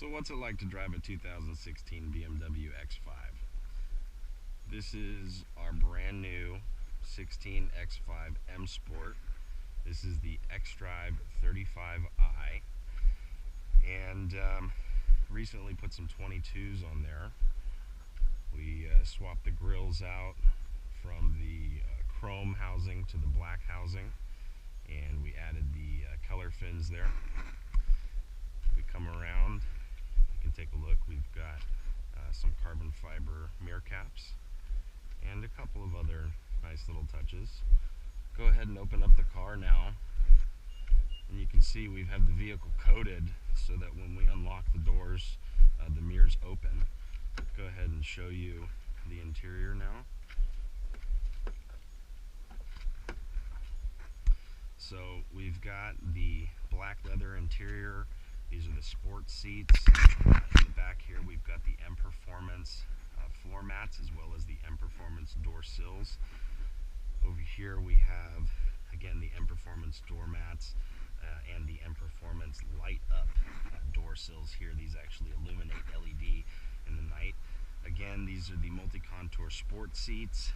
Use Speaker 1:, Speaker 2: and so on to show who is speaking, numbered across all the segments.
Speaker 1: So what's it like to drive a 2016 BMW X5? This is our brand new 16 X5 M-Sport. This is the Xdrive-35i, and recently put some 22s on there. We swapped the grills out from the chrome housing to the black housing, and we added the color fins there. We come around, you can take a look. We've got some carbon fiber mirror caps and a couple of other nice little touches. Go ahead and open up the car now, and you can see we've had the vehicle coated so that when we unlock the doors, the mirrors open. Go ahead and show you the interior now. So we've got the black leather interior. These are the sport seats. In the back here we've got the M Performance floor mats, as well as the M Performance door sills. Over here we have, again, the M Performance door mats and the M Performance light up door sills here. These actually illuminate LED in the night. Again, these are the multi-contour sport seats.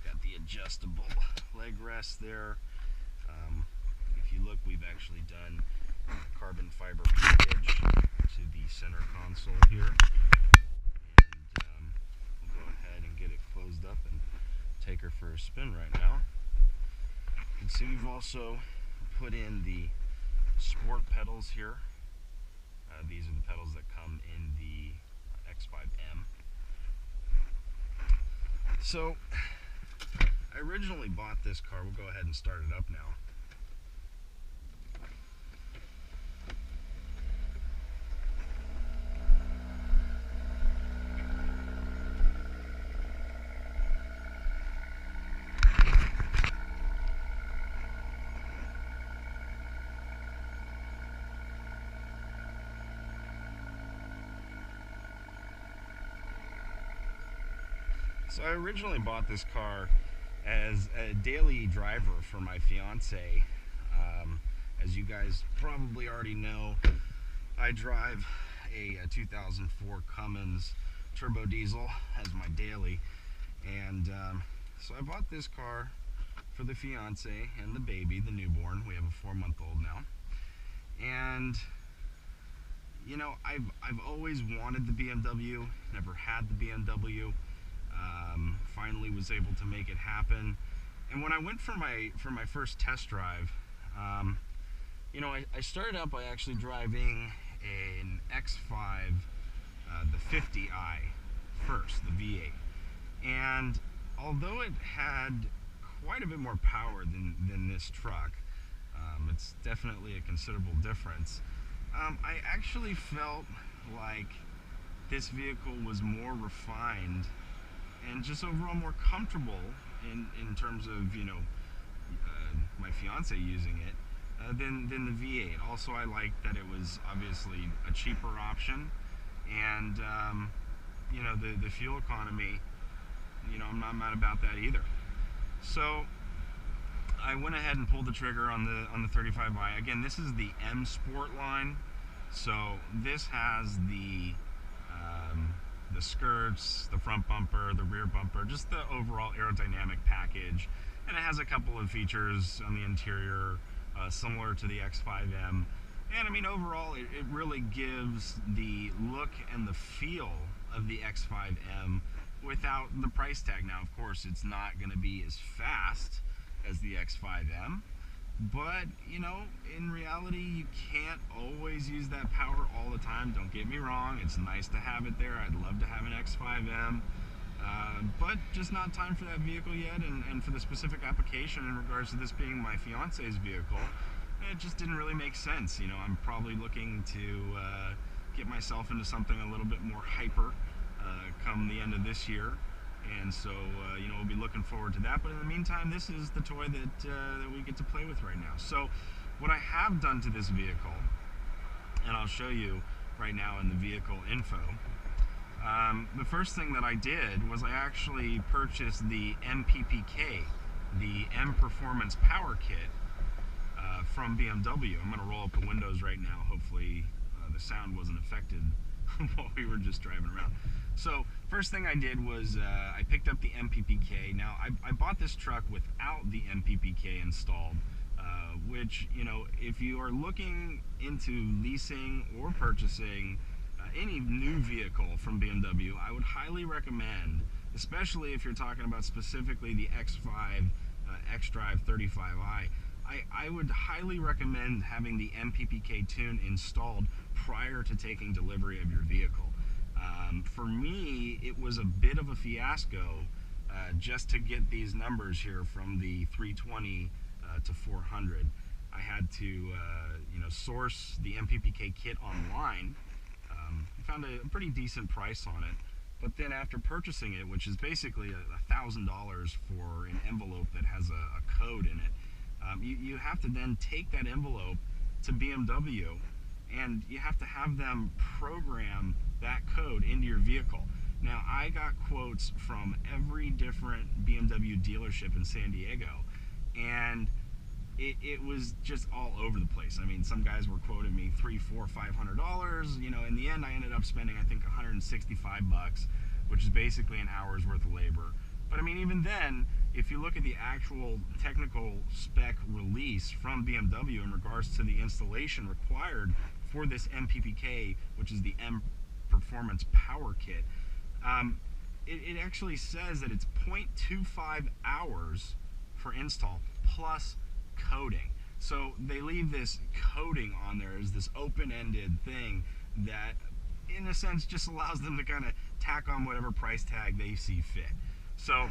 Speaker 1: Got the adjustable leg rest there. If you look, we've actually done carbon fiber package to the center console here. And we'll go ahead and get it closed up and take her for a spin right now. You can see we've also put in the sport pedals here. These are the pedals that come in the X5M. So I originally bought this car. We'll go ahead and start it up now. So I originally bought this car as a daily driver for my fiance. As you guys probably already know, I drive a 2004 Cummins turbo diesel as my daily, and so I bought this car for the fiance and the baby, the newborn. We have a 4-month-old now, and you know, I've always wanted the BMW, never had the BMW. Finally was able to make it happen. And when I went for my first test drive, you know, I started out by actually driving an X5, the 50i first, the V8. And although it had quite a bit more power than this truck, it's definitely a considerable difference. I actually felt like this vehicle was more refined and just overall more comfortable in terms of, you know, my fiance using it than the V8. Also, I liked that it was obviously a cheaper option, and you know, the fuel economy, you know, I'm not mad about that either. So I went ahead and pulled the trigger on the 35i. Again, this is the M-Sport line, so this has the skirts, the front bumper, the rear bumper, just the overall aerodynamic package, and it has a couple of features on the interior similar to the X5M. And I mean, overall it really gives the look and the feel of the X5M without the price tag. Now, of course, it's not going to be as fast as the X5M, but you know, in reality, you can't always use that power all the time. Don't get me wrong, it's nice to have it there. I'd love to have an X5M, but just not time for that vehicle yet, and for the specific application in regards to this being my fiance's vehicle, it just didn't really make sense. You know, I'm probably looking to get myself into something a little bit more hyper come the end of this year. And so, you know, we'll be looking forward to that. But in the meantime, this is the toy that we get to play with right now. So what I have done to this vehicle, and I'll show you right now in the vehicle info, the first thing that I did was I actually purchased the MPPK, the M Performance Power Kit from BMW. I'm going to roll up the windows right now. Hopefully the sound wasn't affected while we were just driving around. So first thing I did was I picked up the MPPK. Now I bought this truck without the MPPK installed, which, you know, if you are looking into leasing or purchasing any new vehicle from BMW, I would highly recommend, especially if you're talking about specifically the X5 Xdrive-35i, I would highly recommend having the MPPK tune installed prior to taking delivery of your vehicle. For me, it was a bit of a fiasco just to get these numbers here from the 320 to 400. I had to you know, source the MPPK kit online. I found a pretty decent price on it, but then after purchasing it, which is basically $1,000 for an envelope that has a code in it, you have to then take that envelope to BMW and you have to have them program that code into your vehicle. Now, I got quotes from every different BMW dealership in San Diego, and it was just all over the place. I mean, some guys were quoting me $300, $400, $500. You know, in the end, I ended up spending, I think, $165, which is basically an hour's worth of labor. But I mean, even then, if you look at the actual technical spec release from BMW in regards to the installation required for this MPPK, which is the M Performance Power Kit, it actually says that it's 0.25 hours for install plus coding. So they leave this coding on there as this open-ended thing that, in a sense, just allows them to kind of tack on whatever price tag they see fit. So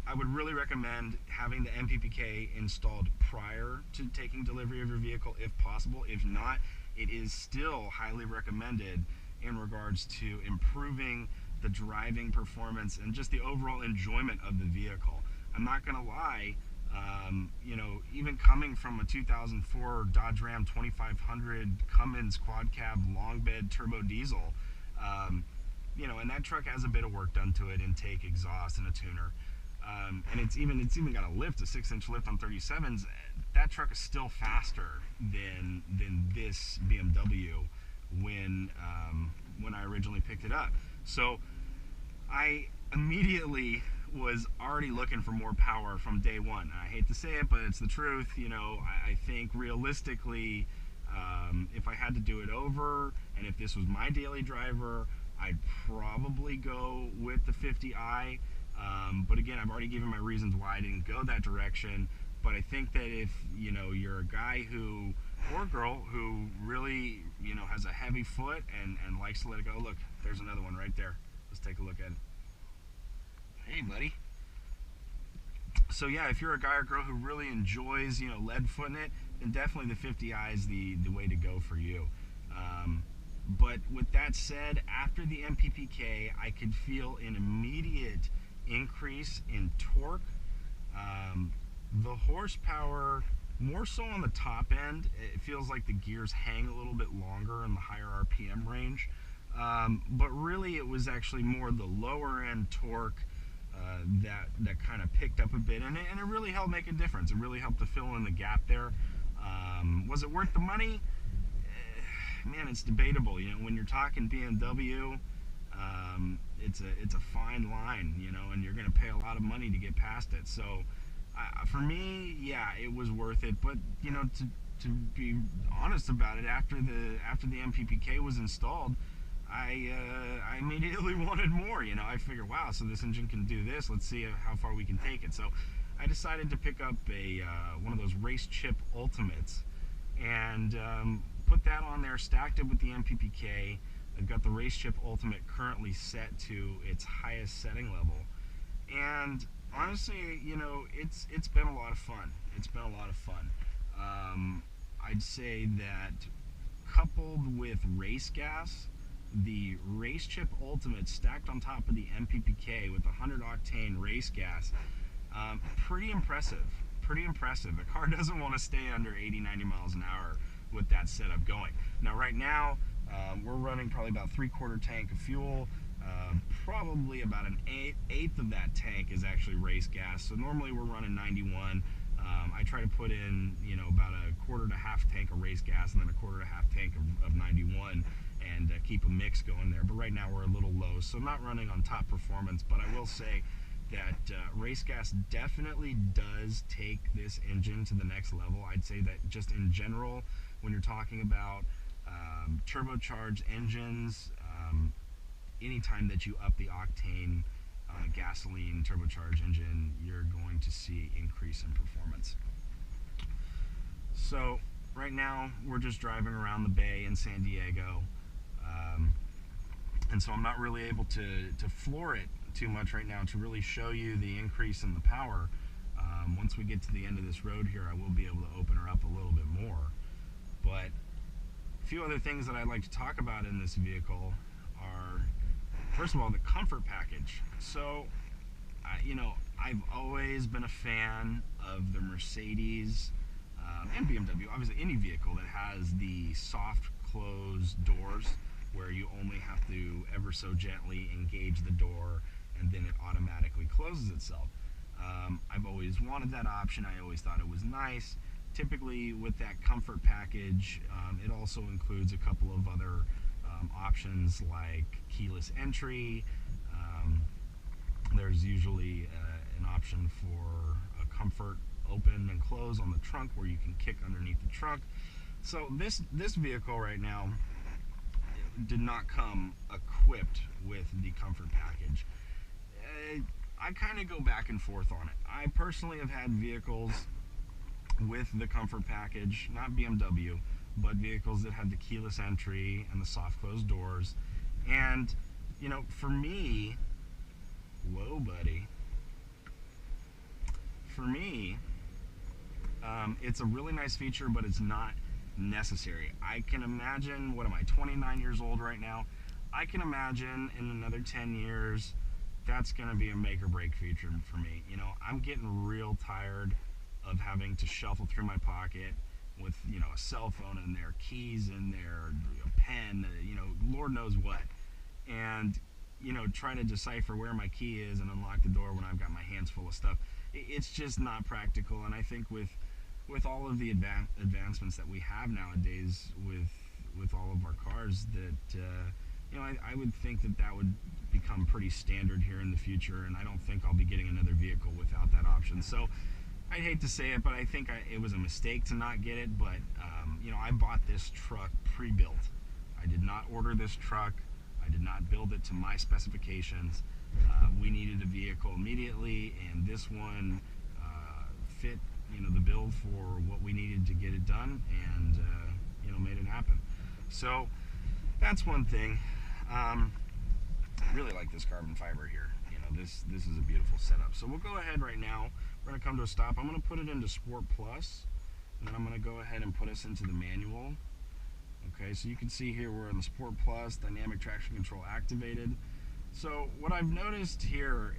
Speaker 1: I would really recommend having the MPPK installed prior to taking delivery of your vehicle if possible. If not, it is still highly recommended in regards to improving the driving performance and just the overall enjoyment of the vehicle. I'm not going to lie, you know, even coming from a 2004 Dodge Ram 2500 Cummins quad cab long bed turbo diesel, you know, and that truck has a bit of work done to it, intake, exhaust, and a tuner. And it's even got a lift, a 6-inch lift on 37s. That truck is still faster than this BMW when I originally picked it up. So I immediately was already looking for more power from day one. I hate to say it, but it's the truth. You know, I think realistically, if I had to do it over, and if this was my daily driver, I'd probably go with the 50i. But again, I've already given my reasons why I didn't go that direction. But I think that if, you know, you're a guy who, or girl who really, you know, has a heavy foot and likes to let it go, look, there's another one right there. Let's take a look at it. Hey, buddy. So yeah, if you're a guy or girl who really enjoys, you know, lead footing it, then definitely the 50i is the way to go for you. But with that said, after the MPPK, I could feel an immediate increase in torque. The horsepower, more so on the top end, it feels like the gears hang a little bit longer in the higher RPM range. But really it was actually more the lower end torque that kind of picked up a bit, and it really helped make a difference. It really helped to fill in the gap there. Was it worth the money? Man, it's debatable. You know, when you're talking BMW, it's a fine line, you know, and you're going to pay a lot of money to get past it. So for me, yeah, it was worth it. But you know, to be honest about it, after the MPPK was installed, I immediately wanted more. You know, I figured, wow, so this engine can do this. Let's see how far we can take it. So I decided to pick up one of those Racechip Ultimates and put that on there, stacked it with the MPPK. I've got the Racechip Ultimate currently set to its highest setting level, and honestly, you know, it's been a lot of fun. It's been a lot of fun. I'd say that coupled with race gas, the Racechip Ultimate stacked on top of the MPPK with 100 octane race gas, pretty impressive. Pretty impressive. The car doesn't want to stay under 80-90 miles an hour with that setup going. Now, right now, we're running probably about 3/4 tank of fuel. Probably about an eighth of that tank is actually race gas. So normally we're running 91. I try to put in, about a quarter to half tank of race gas and then a quarter to half tank of 91 and keep a mix going there. But right now we're a little low, so I'm not running on top performance, but I will say that race gas definitely does take this engine to the next level. I'd say that just in general, when you're talking about turbocharged engines, anytime that you up the octane on a gasoline turbocharged engine, you're going to see increase in performance. So right now we're just driving around the bay in San Diego, and so I'm not really able to floor it too much right now to really show you the increase in the power. Once we get to the end of this road here, I will be able to open her up a little bit more. But a few other things that I'd like to talk about in this vehicle are, first of all, the comfort package. So, I've always been a fan of the Mercedes and BMW, obviously any vehicle that has the soft closed doors where you only have to ever so gently engage the door and then it automatically closes itself. I've always wanted that option. I always thought it was nice. Typically with that comfort package, it also includes a couple of other options like keyless entry. There's usually an option for a comfort open and close on the trunk where you can kick underneath the trunk. So this vehicle right now did not come equipped with the comfort package. I kind of go back and forth on it. I personally have had vehicles with the comfort package, not BMW, but vehicles that had the keyless entry and the soft closed doors. And, for me, whoa, buddy. For me, it's a really nice feature, but it's not necessary. I can imagine, 29 years old right now? I can imagine in another 10 years, that's going to be a make or break feature for me. I'm getting real tired of having to shuffle through my pocket with, a cell phone in there, keys in there, a pen, Lord knows what. And, trying to decipher where my key is and unlock the door when I've got my hands full of stuff. It's just not practical. And I think with all of the advancements that we have nowadays with all of our cars, that I would think that would become pretty standard here in the future, and I don't think I'll be getting another vehicle without that option. So I'd hate to say it, but I think it was a mistake to not get it. But I bought this truck pre-built. I did not order this truck. I did not build it to my specifications. We needed a vehicle immediately, and this one fit the build for what we needed to get it done, and made it happen. So that's one thing. Really like this carbon fiber here. This is a beautiful setup. So we'll go ahead right now. We're going to come to a stop. I'm going to put it into Sport Plus, and then I'm going to go ahead and put us into the manual. Okay, so you can see here we're in the Sport Plus, dynamic traction control activated. So what I've noticed here,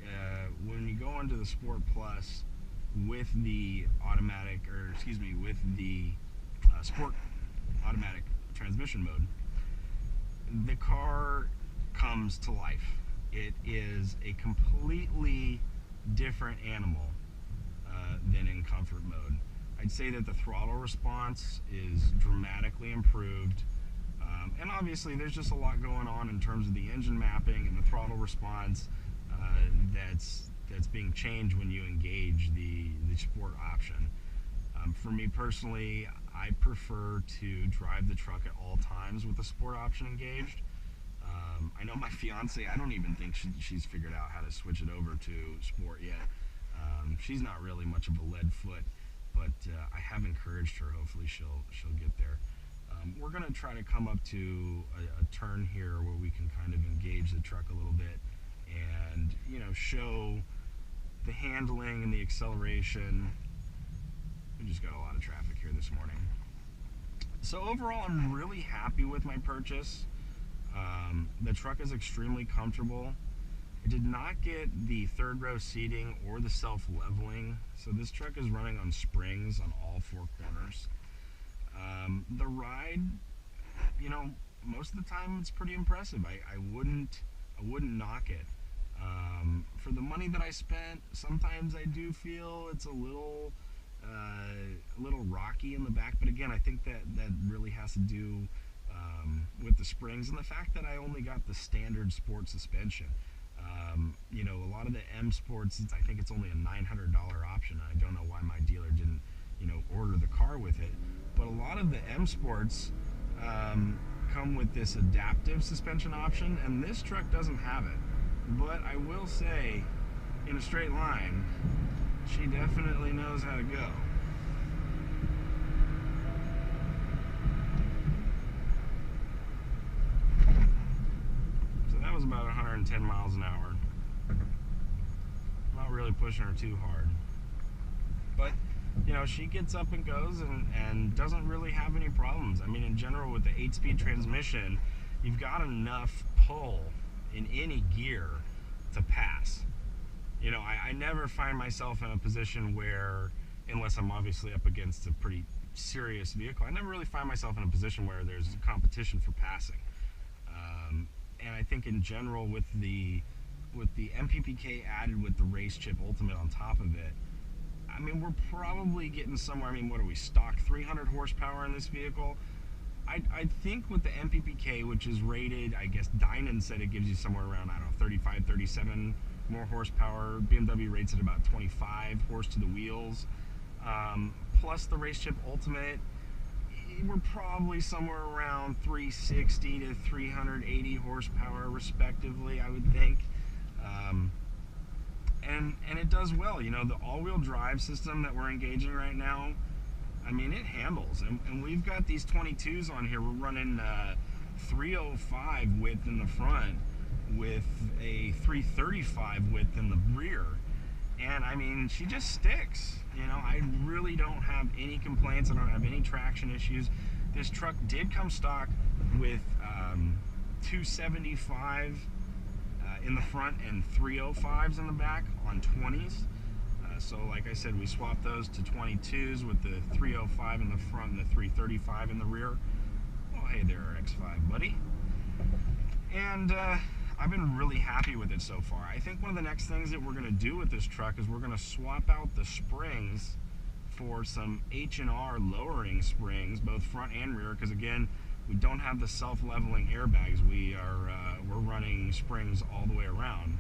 Speaker 1: when you go into the Sport Plus with the Sport automatic transmission mode, the car comes to life. It is a completely different animal than in comfort mode. I'd say that the throttle response is dramatically improved, and obviously there's just a lot going on in terms of the engine mapping and the throttle response that's being changed when you engage the sport option. For me personally, I prefer to drive the truck at all times with the sport option engaged. I know my fiance, I don't even think she's figured out how to switch it over to sport yet. She's not really much of a lead foot, but I have encouraged her. Hopefully she'll get there. We're going to try to come up to a turn here where we can kind of engage the truck a little bit and show the handling and the acceleration. We just got a lot of traffic here this morning. So overall, I'm really happy with my purchase. The truck is extremely comfortable. I did not get the third row seating or the self-leveling, so this truck is running on springs on all four corners. The ride, most of the time it's pretty impressive. I wouldn't knock it. For the money that I spent, sometimes I do feel it's a little a little rocky in the back, but again, I think that really has to do with the springs and the fact that I only got the standard sport suspension. You know, a lot of the M-Sports, I think it's only a $900 option. I don't know why my dealer didn't, you know, order the car with it. But a lot of the M-Sports come with this adaptive suspension option, and this truck doesn't have it. But I will say, in a straight line, she definitely knows how to go. So that was about 110 miles an hour. Not really pushing her too hard. But, you know, she gets up and goes and doesn't really have any problems. I mean, in general, with the 8-speed transmission, you've got enough pull in any gear to pass. You know, I never find myself in a position where, unless I'm obviously up against a pretty serious vehicle, I never really find myself in a position where there's a competition for passing. And I think in general, with the MPPK added with the Racechip Ultimate on top of it, I mean, we're probably getting somewhere. I mean, what are we, stock 300 horsepower in this vehicle? I think with the MPPK, which is rated, I guess Dynan said it gives you somewhere around, I don't know, 35, 37 more horsepower. BMW rates at about 25 horse to the wheels. Plus the Racechip Ultimate, we're probably somewhere around 360 to 380 horsepower respectively, I would think. And it does well. You know, the all-wheel drive system that we're engaging right now, I mean, it handles. And we've got these 22s on here. We're running 305 width in the front with a 335 width in the rear. And I mean, she just sticks. You know, I really don't have any complaints. I don't have any traction issues. This truck did come stock with 275 in the front and 305s in the back on 20s. So like I said, we swapped those to 22s with the 305 in the front and the 335 in the rear. Oh, hey there, X5 buddy. And I've been really happy with it so far. I think one of the next things that we're going to do with this truck is we're going to swap out the springs for some H&R lowering springs, both front and rear, because again, we don't have the self-leveling airbags. We're running springs all the way around.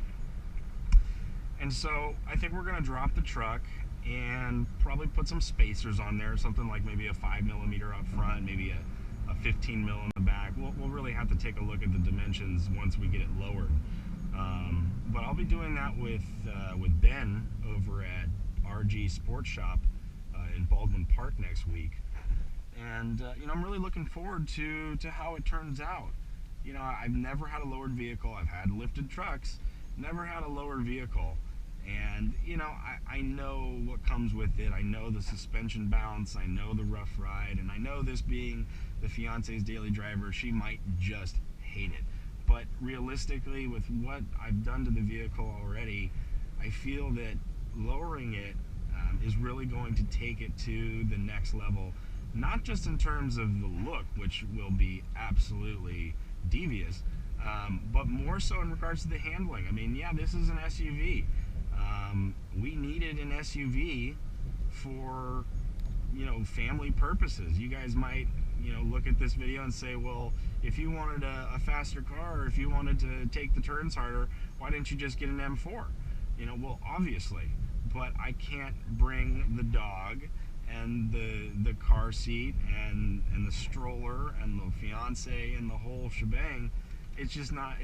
Speaker 1: And so I think we're going to drop the truck and probably put some spacers on there, something like maybe a 5mm up front, maybe a 15mm in the back. We'll really have to take a look at the dimensions once we get it lowered. But I'll be doing that with Ben over at RG Sports Shop in Baldwin Park next week. And you know, I'm really looking forward to how it turns out. You know, I've never had a lowered vehicle. I've had lifted trucks, never had a lowered vehicle. And you know, I know what comes with it. I know the suspension bounce, I know the rough ride, and I know this being the fiance's daily driver, she might just hate it. But realistically, with what I've done to the vehicle already, I feel that lowering it is really going to take it to the next level. Not just in terms of the look, which will be absolutely devious, but more so in regards to the handling. I mean, yeah, this is an SUV. We needed an SUV for, you know, family purposes. You guys might, you know, look at this video and say, well, if you wanted a faster car, or if you wanted to take the turns harder, why didn't you just get an M4? You know, well, obviously, but I can't bring the dog and the car seat and the stroller and the fiance and the whole shebang. It's just not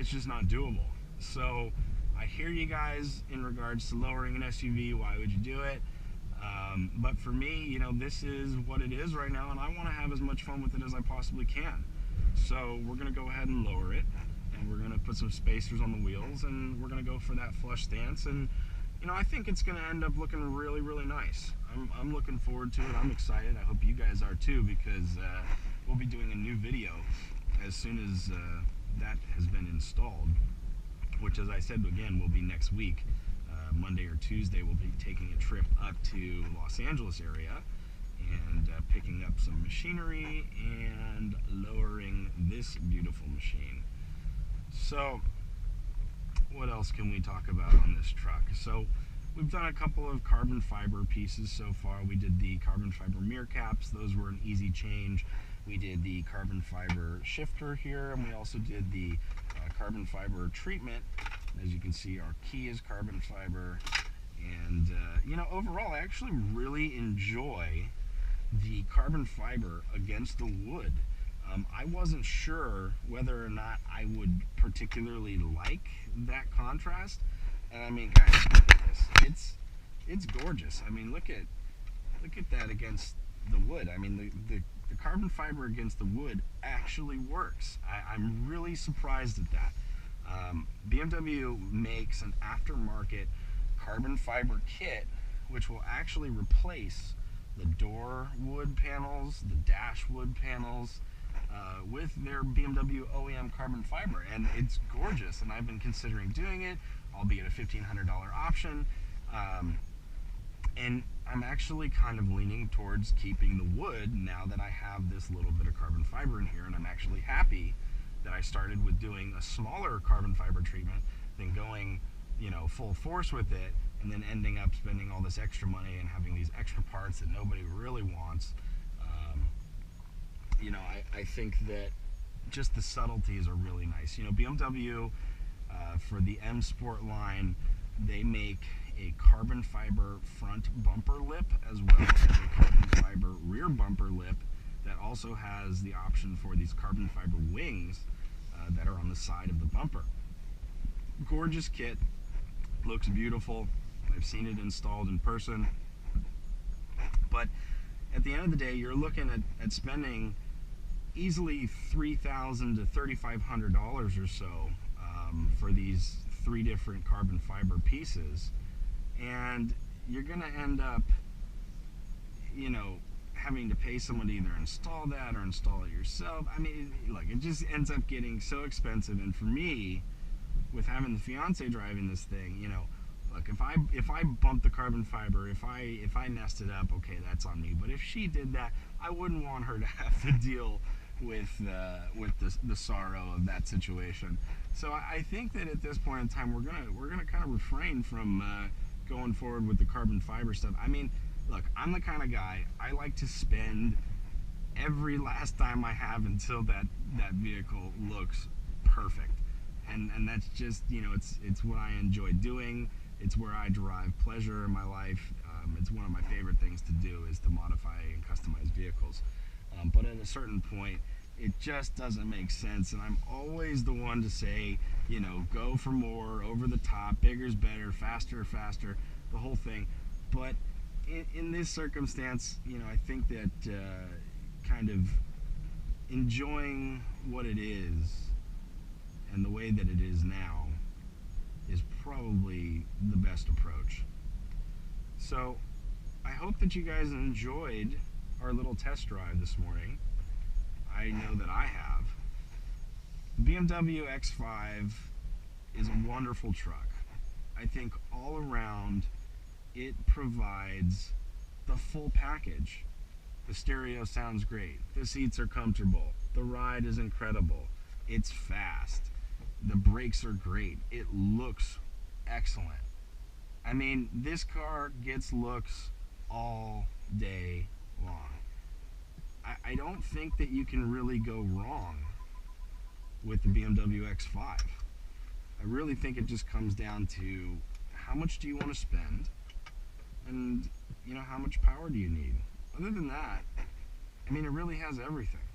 Speaker 1: doable. So I hear you guys in regards to lowering an SUV. Why would you do it? But for me, you know, this is what it is right now, and I want to have as much fun with it as I possibly can. So we're going to go ahead and lower it, and we're going to put some spacers on the wheels, and we're going to go for that flush stance. And you know, I think it's going to end up looking really, really nice. I'm looking forward to it. I'm excited. I hope you guys are too, because we'll be doing a new video as soon as that has been installed, which, as I said, again, will be next week. Monday or Tuesday, we'll be taking a trip up to Los Angeles area and picking up some machinery and lowering this beautiful machine. So what else can we talk about on this truck? So We've done a couple of carbon fiber pieces so far. We did the carbon fiber mirror caps. Those were an easy change. We did the carbon fiber shifter here, and we also did the carbon fiber treatment. As you can see, our key is carbon fiber. And, overall, I actually really enjoy the carbon fiber against the wood. I wasn't sure whether or not I would particularly like that contrast. And I mean, guys, look at this. It's gorgeous. I mean, look at that against the wood. I mean, the carbon fiber against the wood actually works. I'm really surprised at that. BMW makes an aftermarket carbon fiber kit which will actually replace the door wood panels, the dash wood panels, with their BMW OEM carbon fiber, and it's gorgeous. And I've been considering doing it, albeit a $1,500 option. And I'm actually kind of leaning towards keeping the wood now that I have this little bit of carbon fiber in here, and I'm actually happy that I started with doing a smaller carbon fiber treatment than going, full force with it, and then ending up spending all this extra money and having these extra parts that nobody really wants. I think that just the subtleties are really nice. BMW, for the M-Sport line, they make a carbon fiber front bumper lip as well as a carbon fiber rear bumper lip that also has the option for these carbon fiber wings that are on the side of the bumper. Gorgeous kit, looks beautiful. I've seen it installed in person. But at the end of the day, you're looking at spending easily $3,000 to $3,500 or so for these 3 different carbon fiber pieces, and you're going to end up, having to pay someone to either install that or install it yourself. I mean, look, it just ends up getting so expensive. And for me, with having the fiance driving this thing, look, if I bump the carbon fiber, if I messed it up, okay, that's on me. But if she did that, I wouldn't want her to have to deal with the sorrow of that situation. So I think that at this point in time, we're gonna kind of refrain from going forward with the carbon fiber stuff. I mean, look, I'm the kind of guy, I like to spend every last dime I have until that vehicle looks perfect. And that's just, it's what I enjoy doing. It's where I derive pleasure in my life. It's one of my favorite things to do is to modify and customize vehicles. But at a certain point, it just doesn't make sense. And I'm always the one to say, go for more, over the top, bigger's better, faster, the whole thing. But in this circumstance, I think that kind of enjoying what it is and the way that it is now is probably the best approach. So I hope that you guys enjoyed our little test drive this morning. I know that I have. The BMW X5 is a wonderful truck. I think all around it provides the full package. The stereo sounds great. The seats are comfortable. The ride is incredible. It's fast. The brakes are great. It looks excellent. I mean, this car gets looks all day long. I don't think that you can really go wrong with the BMW X5. I really think it just comes down to how much do you want to spend and, how much power do you need. Other than that, I mean, it really has everything.